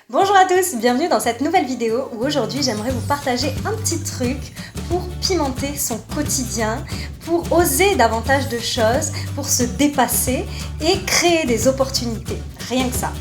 Bonjour à tous, bienvenue dans cette nouvelle vidéo où aujourd'hui j'aimerais vous partager un petit truc pour pimenter son quotidien, pour oser davantage de choses, pour se dépasser et créer des opportunités. Rien que ça.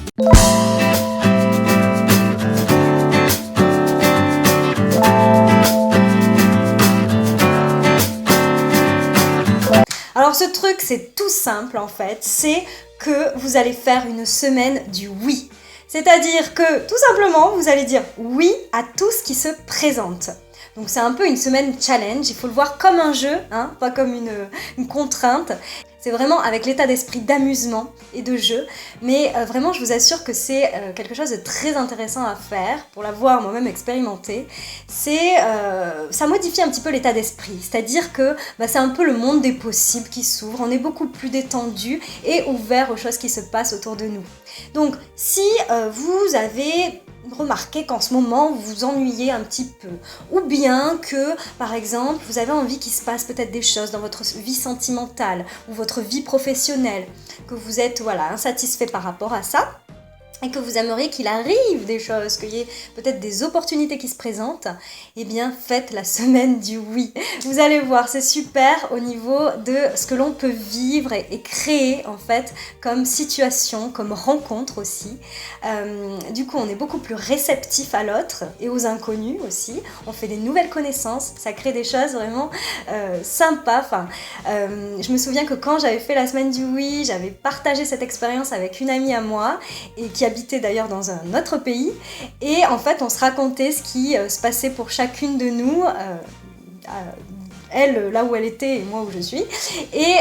Alors ce truc c'est tout simple en fait, c'est que vous allez faire une semaine du oui. C'est-à-dire que tout simplement vous allez dire oui à tout ce qui se présente. Donc c'est un peu une semaine challenge, il faut le voir comme un jeu, hein, pas comme une contrainte. C'est vraiment avec l'état d'esprit d'amusement et de jeu, mais vraiment je vous assure que c'est quelque chose de très intéressant à faire, pour l'avoir moi-même expérimenté. Ça modifie un petit peu l'état d'esprit, c'est-à-dire que c'est un peu le monde des possibles qui s'ouvre, on est beaucoup plus détendu et ouvert aux choses qui se passent autour de nous. Donc si vous avez remarquez qu'en ce moment vous vous ennuyez un petit peu, ou bien que par exemple vous avez envie qu'il se passe peut-être des choses dans votre vie sentimentale ou votre vie professionnelle, que vous êtes insatisfait par rapport à ça et que vous aimeriez qu'il arrive des choses, qu'il y ait peut-être des opportunités qui se présentent, eh bien faites la semaine du oui. Vous allez voir, c'est super au niveau de ce que l'on peut vivre et créer en fait comme situation, comme rencontre aussi. Du coup, on est beaucoup plus réceptif à l'autre et aux inconnus aussi. On fait des nouvelles connaissances, ça crée des choses vraiment sympas. Je me souviens que quand j'avais fait la semaine du oui, j'avais partagé cette expérience avec une amie à moi et qui habitait d'ailleurs dans un autre pays, et en fait on se racontait ce qui se passait pour chacune de nous, elle là où elle était et moi où je suis, et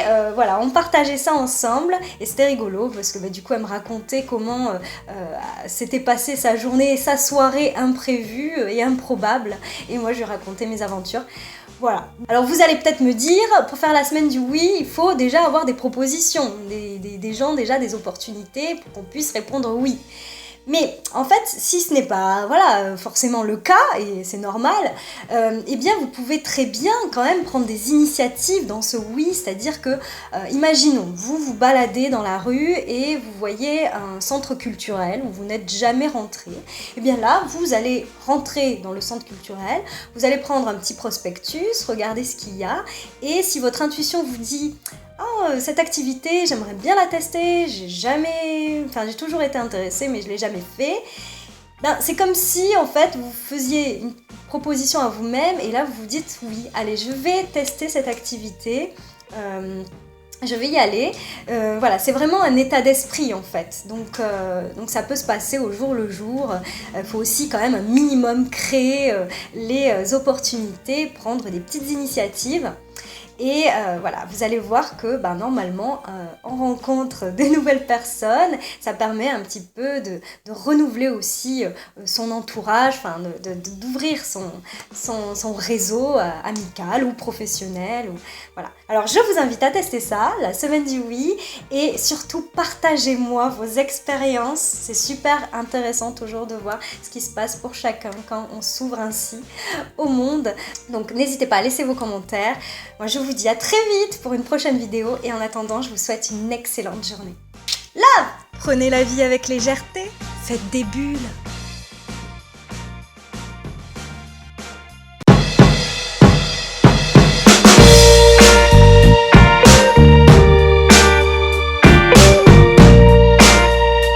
on partageait ça ensemble et c'était rigolo parce que du coup elle me racontait comment s'était passée sa journée et sa soirée imprévue et improbable, et moi je lui racontais mes aventures. Voilà. Alors vous allez peut-être me dire, pour faire la semaine du oui, il faut déjà avoir des propositions, des gens, déjà des opportunités pour qu'on puisse répondre oui. Mais en fait, si ce n'est pas forcément le cas, et c'est normal, eh bien vous pouvez très bien quand même prendre des initiatives dans ce oui, c'est-à-dire que, imaginons, vous vous baladez dans la rue et vous voyez un centre culturel où vous n'êtes jamais rentré. Eh bien là, vous allez rentrer dans le centre culturel, vous allez prendre un petit prospectus, regarder ce qu'il y a, et si votre intuition vous dit cette activité, j'aimerais bien la tester, j'ai toujours été intéressée mais je l'ai jamais fait. C'est comme si en fait vous faisiez une proposition à vous-même et là vous vous dites oui, allez je vais tester cette activité, je vais y aller. C'est vraiment un état d'esprit en fait. Donc ça peut se passer au jour le jour. Il faut aussi quand même un minimum créer les opportunités, prendre des petites initiatives. Et vous allez voir que normalement, on rencontre de nouvelles personnes, ça permet un petit peu de renouveler aussi son entourage, d'ouvrir son réseau amical ou professionnel. Alors je vous invite à tester ça, la semaine du oui, et surtout partagez-moi vos expériences, c'est super intéressant toujours de voir ce qui se passe pour chacun quand on s'ouvre ainsi au monde. Donc n'hésitez pas à laisser vos commentaires. Moi je vous dis à très vite pour une prochaine vidéo et en attendant je vous souhaite une excellente journée. Là, prenez la vie avec légèreté, faites des bulles.